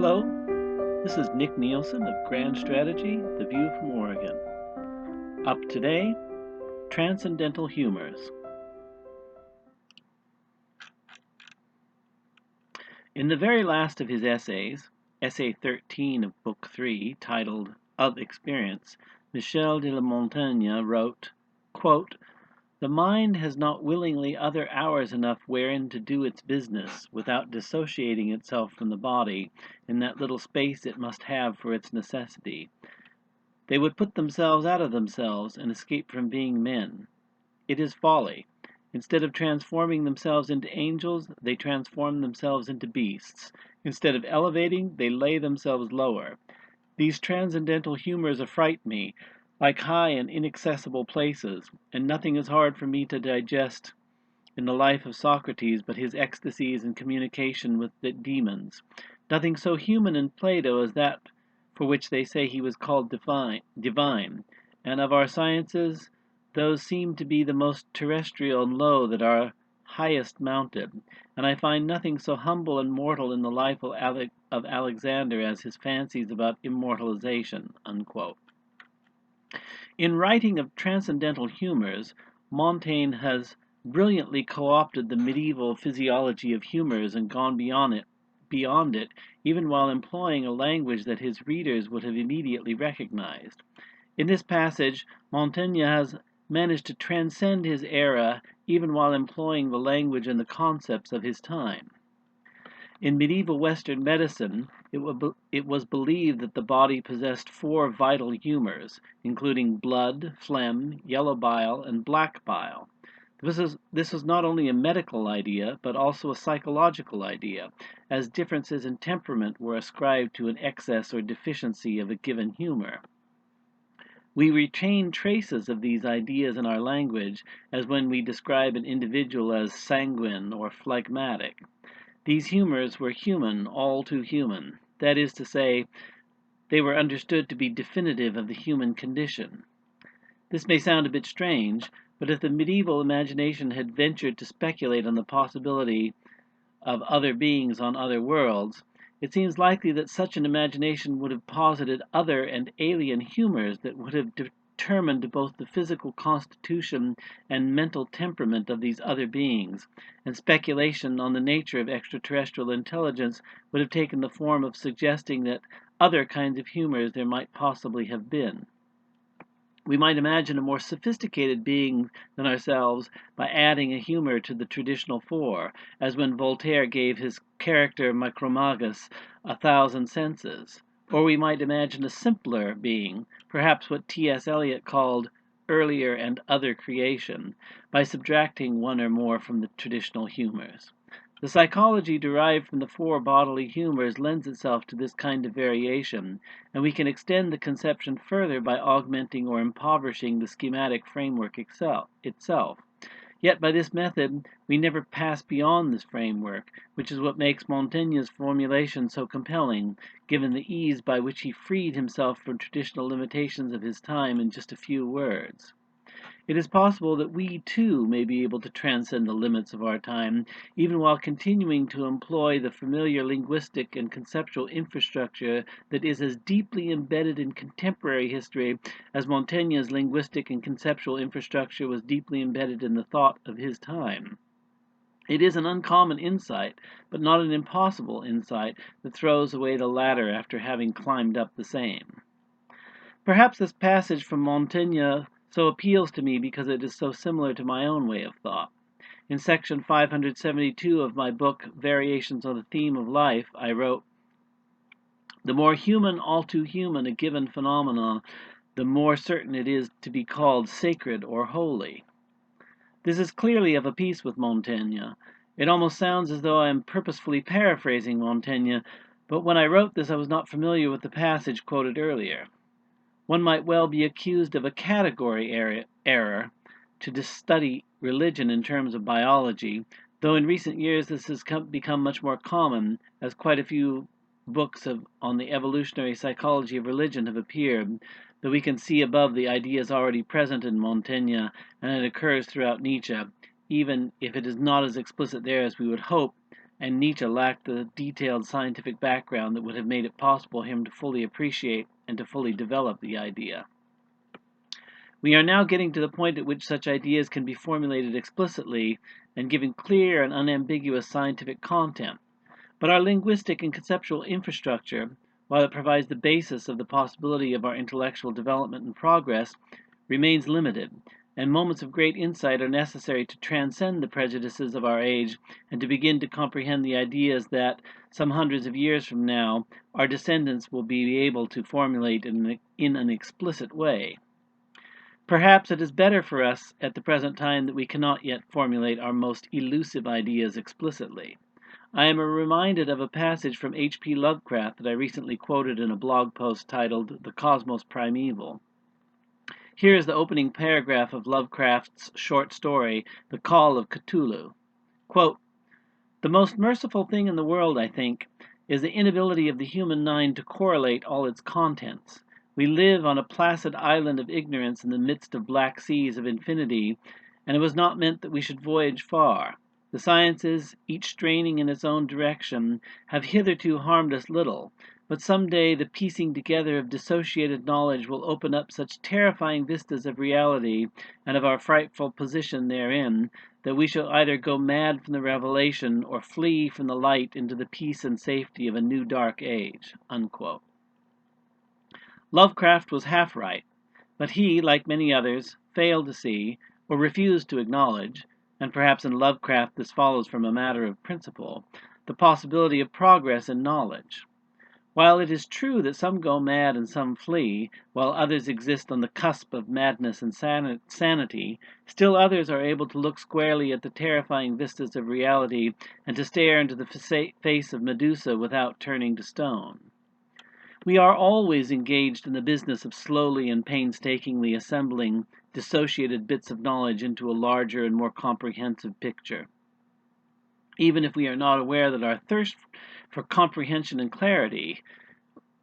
Hello, this is Nick Nielsen of Grand Strategy, The View from Oregon. Up today, Transcendental Humors. In the very last of his essays, Essay 13 of Book 3, titled Of Experience, Michel de la Montaigne wrote, quote, "The mind has not willingly other hours enough wherein to do its business, without dissociating itself from the body, in that little space it must have for its necessity. They would put themselves out of themselves, and escape from being men. It is folly. Instead of transforming themselves into angels, they transform themselves into beasts. Instead of elevating, they lay themselves lower. These transcendental humors affright me, like high and inaccessible places, and nothing is hard for me to digest in the life of Socrates but his ecstasies and communication with the demons. Nothing so human in Plato as that for which they say he was called divine, and of our sciences, those seem to be the most terrestrial and low that are highest mounted, and I find nothing so humble and mortal in the life of Alexander as his fancies about immortalization." Unquote. In writing of Transcendental Humors, Montaigne has brilliantly co-opted the medieval physiology of humors and gone beyond it, even while employing a language that his readers would have immediately recognized. In this passage, Montaigne has managed to transcend his era, even while employing the language and the concepts of his time. In medieval Western medicine, it was believed that the body possessed 4 vital humors, including blood, phlegm, yellow bile, and black bile. This was not only a medical idea, but also a psychological idea, as differences in temperament were ascribed to an excess or deficiency of a given humor. We retain traces of these ideas in our language, as when we describe an individual as sanguine or phlegmatic. These humors were human, all too human. That is to say, they were understood to be definitive of the human condition. This may sound a bit strange, but if the medieval imagination had ventured to speculate on the possibility of other beings on other worlds, it seems likely that such an imagination would have posited other and alien humors that would have determined both the physical constitution and mental temperament of these other beings, and speculation on the nature of extraterrestrial intelligence would have taken the form of suggesting that other kinds of humors there might possibly have been. We might imagine a more sophisticated being than ourselves by adding a humor to the traditional 4, as when Voltaire gave his character Micromagus 1,000 senses. Or we might imagine a simpler being, perhaps what T.S. Eliot called earlier and other creation, by subtracting one or more from the traditional humors. The psychology derived from the 4 bodily humors lends itself to this kind of variation, and we can extend the conception further by augmenting or impoverishing the schematic framework itself. Yet by this method, we never pass beyond this framework, which is what makes Montaigne's formulation so compelling, given the ease by which he freed himself from traditional limitations of his time in just a few words. It is possible that we, too, may be able to transcend the limits of our time, even while continuing to employ the familiar linguistic and conceptual infrastructure that is as deeply embedded in contemporary history as Montaigne's linguistic and conceptual infrastructure was deeply embedded in the thought of his time. It is an uncommon insight, but not an impossible insight, that throws away the ladder after having climbed up the same. Perhaps this passage from Montaigne so appeals to me because it is so similar to my own way of thought. In section 572 of my book, Variations on the Theme of Life, I wrote, "The more human, all too human, a given phenomenon, the more certain it is to be called sacred or holy." This is clearly of a piece with Montaigne. It almost sounds as though I am purposefully paraphrasing Montaigne, but when I wrote this I was not familiar with the passage quoted earlier. One might well be accused of a category error to study religion in terms of biology, though in recent years this has become much more common, as quite a few books on the evolutionary psychology of religion have appeared, though we can see above the ideas already present in Montaigne, and it occurs throughout Nietzsche, even if it is not as explicit there as we would hope, and Nietzsche lacked the detailed scientific background that would have made it possible for him to fully appreciate and to fully develop the idea. We are now getting to the point at which such ideas can be formulated explicitly and given clear and unambiguous scientific content. But our linguistic and conceptual infrastructure, while it provides the basis of the possibility of our intellectual development and progress, remains limited, and moments of great insight are necessary to transcend the prejudices of our age and to begin to comprehend the ideas that, some hundreds of years from now, our descendants will be able to formulate in an explicit way. Perhaps it is better for us at the present time that we cannot yet formulate our most elusive ideas explicitly. I am reminded of a passage from H.P. Lovecraft that I recently quoted in a blog post titled The Cosmos Primeval. Here is the opening paragraph of Lovecraft's short story, The Call of Cthulhu. Quote, "The most merciful thing in the world, I think, is the inability of the human mind to correlate all its contents. We live on a placid island of ignorance in the midst of black seas of infinity, and it was not meant that we should voyage far. The sciences, each straining in its own direction, have hitherto harmed us little, but some day the piecing together of dissociated knowledge will open up such terrifying vistas of reality and of our frightful position therein, that we shall either go mad from the revelation or flee from the light into the peace and safety of a new dark age." Unquote. Lovecraft was half right, but he, like many others, failed to see, or refused to acknowledge, and perhaps in Lovecraft this follows from a matter of principle, the possibility of progress in knowledge. While it is true that some go mad and some flee, while others exist on the cusp of madness and sanity, still others are able to look squarely at the terrifying vistas of reality and to stare into the face of Medusa without turning to stone. We are always engaged in the business of slowly and painstakingly assembling dissociated bits of knowledge into a larger and more comprehensive picture. Even if we are not aware that our thirst for comprehension and clarity,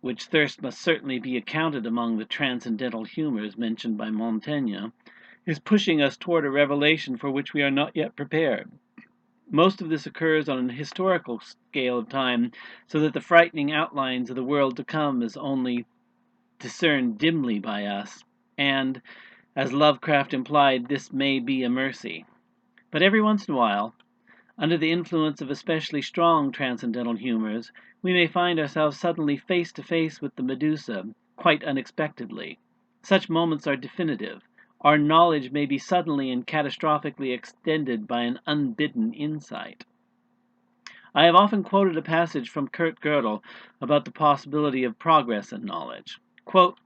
which thirst must certainly be accounted among the transcendental humors mentioned by Montaigne, is pushing us toward a revelation for which we are not yet prepared. Most of this occurs on an historical scale of time, so that the frightening outlines of the world to come is only discerned dimly by us, and, as Lovecraft implied, this may be a mercy. But every once in a while, under the influence of especially strong transcendental humors, we may find ourselves suddenly face to face with the Medusa, quite unexpectedly. Such moments are definitive. Our knowledge may be suddenly and catastrophically extended by an unbidden insight. I have often quoted a passage from Kurt Gödel about the possibility of progress in knowledge. Quote,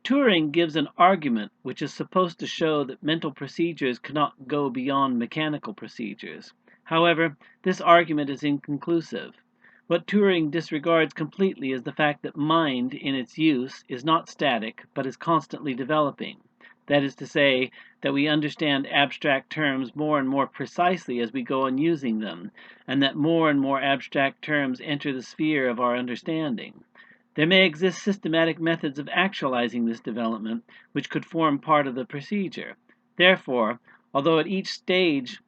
"Turing gives an argument which is supposed to show that mental procedures cannot go beyond mechanical procedures. However, this argument is inconclusive. What Turing disregards completely is the fact that mind, in its use, is not static, but is constantly developing. That is to say, that we understand abstract terms more and more precisely as we go on using them, and that more and more abstract terms enter the sphere of our understanding. There may exist systematic methods of actualizing this development, which could form part of the procedure. Therefore, although at each stage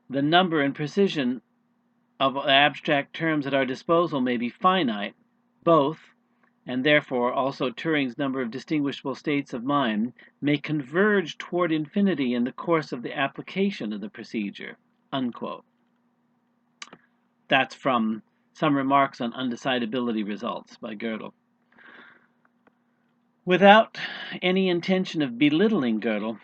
the number and precision of abstract terms at our disposal may be finite, both, and therefore also Turing's number of distinguishable states of mind, may converge toward infinity in the course of the application of the procedure." Unquote. That's from Some Remarks on Undecidability Results by Gödel. Without any intention of belittling Gödel,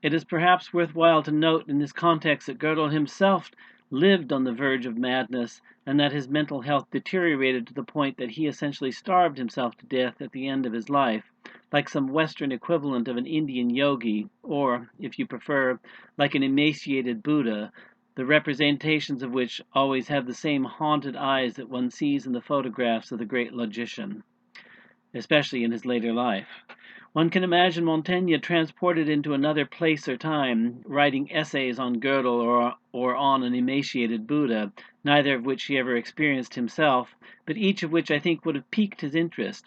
it is perhaps worthwhile to note in this context that Gödel himself lived on the verge of madness, and that his mental health deteriorated to the point that he essentially starved himself to death at the end of his life, like some Western equivalent of an Indian yogi, or, if you prefer, like an emaciated Buddha, the representations of which always have the same haunted eyes that one sees in the photographs of the great logician, especially in his later life. One can imagine Montaigne transported into another place or time, writing essays on Gödel or on an emaciated Buddha, neither of which he ever experienced himself, but each of which I think would have piqued his interest,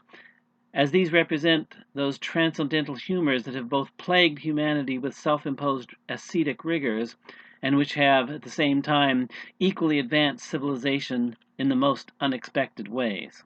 as these represent those transcendental humors that have both plagued humanity with self-imposed ascetic rigors and which have at the same time equally advanced civilization in the most unexpected ways.